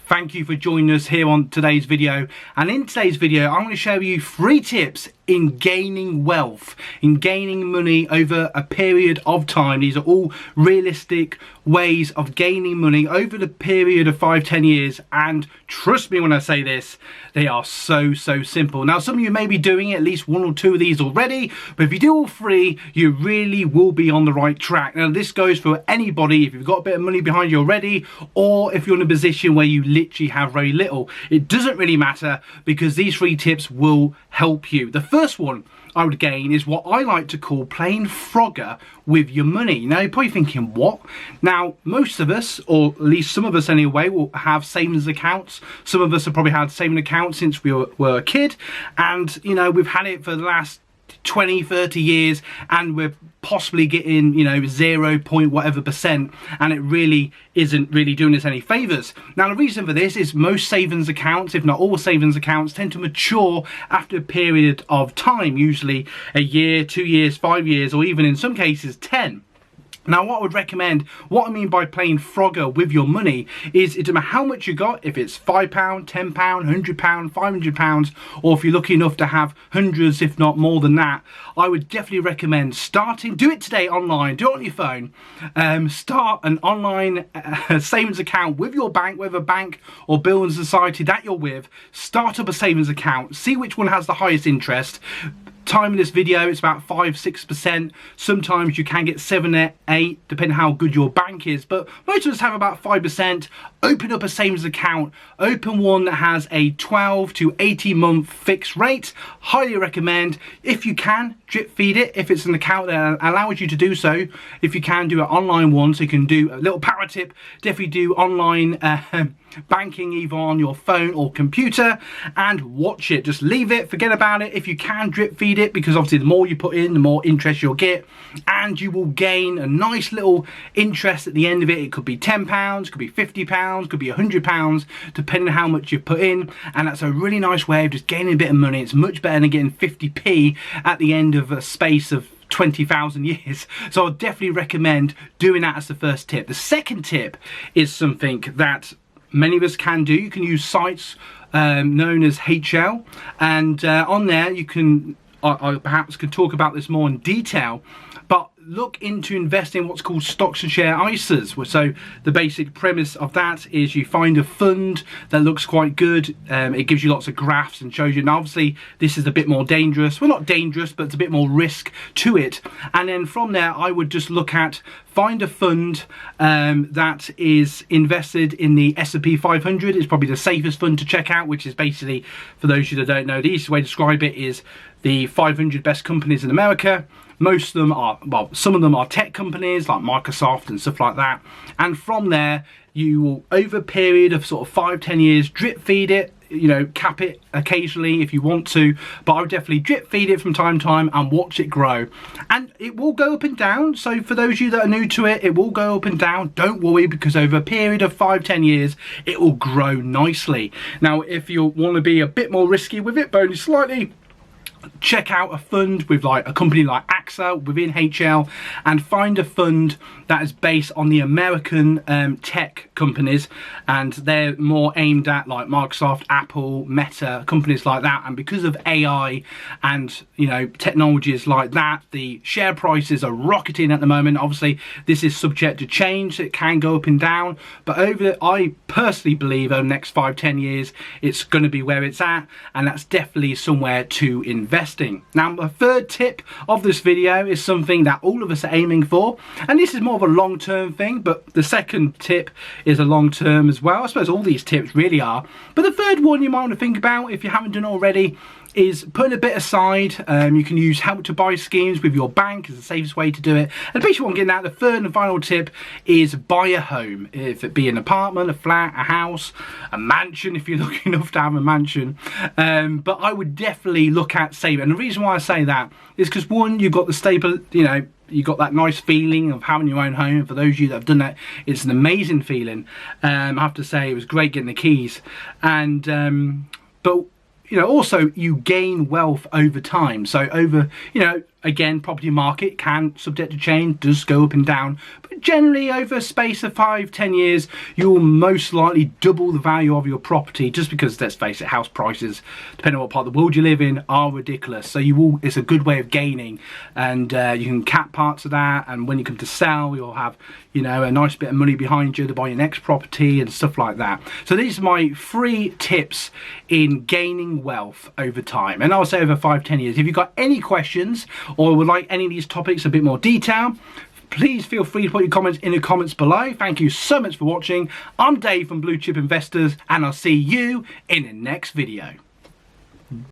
Thank you for joining us here on today's video. And in today's video, I'm going to show you 3 tips in gaining wealth, in gaining money over a period of time. These are all realistic ways of gaining money over the period of 5-10 years. And trust me when I say this, they are so simple. Now, some of you may be doing at least 1 or 2 of these already, but if you do all 3, you really will be on the right track. Now, this goes for anybody, if you've got a bit of money behind you already, or if you're in a position where you literally have very little. It doesn't really matter, because these 3 tips will help you. The first one I would gain is what I like to call playing Frogger with your money. Now, you're probably thinking, what? Now, most of us, or at least some of us anyway, will have savings accounts. Some of us have probably had saving accounts since we were a kid, and you know, we've had it for the last 20-30 years, and we're possibly getting, you know, 0 point whatever percent, and it really isn't really doing us any favors. Now, the reason for this is most savings accounts, if not all savings accounts, tend to mature after a period of time, usually a year, 2 years, 5 years, or even in some cases 10. Now, what I would recommend, what I mean by playing Frogger with your money, is it doesn't matter how much you got, if it's £5, £10, £100, £500, or if you're lucky enough to have hundreds, if not more than that, I would definitely recommend starting, do it today online, do it on your phone, start an online savings account with your bank, whether bank or building society that you're with. Start up a savings account, see which one has the highest interest. Time in this video, it's about 5-6%. Sometimes you can get 7-8, depending how good your bank is, but most of us have about 5%. Open up a savings account, open one that has a 12 to 18 month fixed rate. Highly recommend. If you can, drip feed it, if it's an account that allows you to do so. If you can, do an online one, so you can do a little power tip, definitely do online banking either on your phone or computer, and watch it. Just leave it, forget about it. If you can, drip feed it, because obviously the more you put in, the more interest you'll get, and you will gain a nice little interest at the end of it. It could be £10, could be £50, could be £100, depending on how much you put in, and that's a really nice way of just gaining a bit of money. It's much better than getting 50p at the end of a space of 20,000 years. So I'll definitely recommend doing that as the first tip. The second tip is something that many of us can do. You can use sites known as HL, and on there you can, I perhaps could talk about this more in detail, but look into investing in what's called stocks and share ISAs. So the basic premise of that is you find a fund that looks quite good. It gives you lots of graphs and shows you. Now, obviously, this is a bit more dangerous. Well, not dangerous, but it's a bit more risk to it. And then from there, I would just look at, find a fund that is invested in the S&P 500. It's probably the safest fund to check out, which is basically, for those of you that don't know, the easiest way to describe it is the 500 best companies in America. Most of them are, well, some of them are tech companies like Microsoft and stuff like that. And from there, you will, over a period of sort of 5-10 years, drip feed it, you know, cap it occasionally if you want to, but I would definitely drip feed it from time to time and watch it grow. And it will go up and down. So for those of you that are new to it, it will go up and down. Don't worry, because over a period of 5-10 years, it will grow nicely. Now, if you want to be a bit more risky with it, but only slightly, check out a fund with like a company like AXA within HL, and find a fund that is based on the American tech companies, and they're more aimed at like Microsoft, Apple, Meta, companies like that. And because of AI and, you know, technologies like that, the share prices are rocketing at the moment. Obviously, this is subject to change. It can go up and down, but I personally believe over the next 5-10 years, it's going to be where it's at, and that's definitely somewhere to investing. Now, the third tip of this video is something that all of us are aiming for, and this is more of a long-term thing, but the second tip is a long-term as well. I suppose all these tips really are, but the third one you might want to think about, if you haven't done already, is putting a bit aside. You can use help to buy schemes with your bank as the safest way to do it. And basically what I'm getting at, the third and final tip is buy a home, if it be an apartment, a flat, a house, a mansion, if you're lucky enough to have a mansion. But I would definitely look at saving. And the reason why I say that is because, one, you've got the stable, you know, you got that nice feeling of having your own home. For those of you that have done that, it's an amazing feeling. I have to say, it was great getting the keys. And but you know, also you gain wealth over time. So over, you know, Again, property market can, subject to change, does go up and down, but generally over a space of 5-10 years you will most likely double the value of your property, just because, let's face it, house prices, depending on what part of the world you live in, are ridiculous. So it's a good way of gaining, and you can cap parts of that, and when you come to sell you'll have, you know, a nice bit of money behind you to buy your next property and stuff like that. So these are my 3 tips in gaining wealth over time, and I'll say over 5-10 years. If you've got any questions or would like any of these topics a bit more detail, please feel free to put your comments in the comments below. Thank you so much for watching. I'm Dave from Blue Chip Investors, and I'll see you in the next video.